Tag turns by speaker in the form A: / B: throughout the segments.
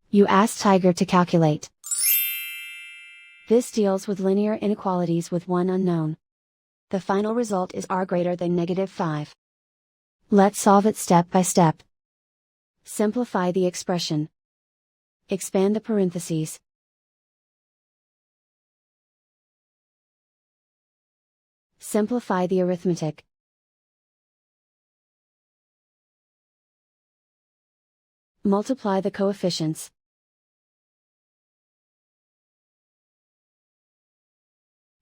A: You ask Tiger to calculate. This deals with linear inequalities with one unknown. The final result is r greater than -5. Let's solve it step by step. Simplify the expression. Expand the parentheses. Simplify the arithmetic. Multiply the coefficients.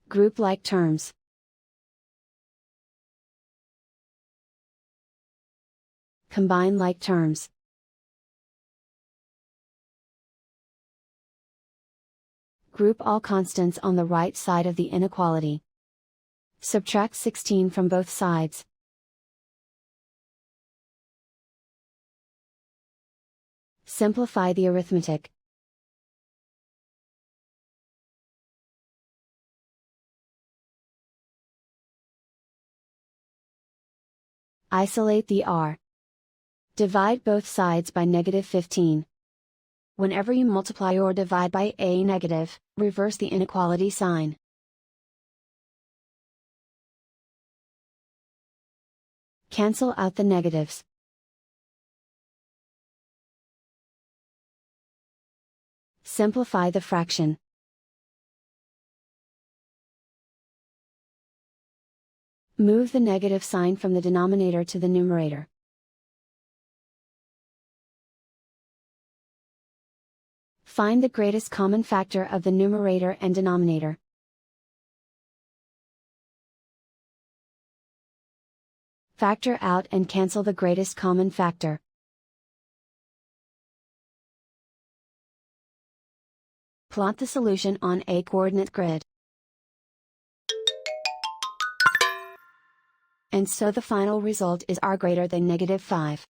A: Group like terms. Combine like terms. Group all constants on the right side of the inequality. Subtract 16 from both sides. Simplify the arithmetic. Isolate the r. Divide both sides by -15. Whenever you multiply or divide by a negative, reverse the inequality sign. Cancel out the negatives. Simplify the fraction. Move the negative sign from the denominator to the numerator. Find the greatest common factor of the numerator and denominator. Factor out and cancel the greatest common factor. Plot the solution on a coordinate grid. And so the final result is r greater than -5.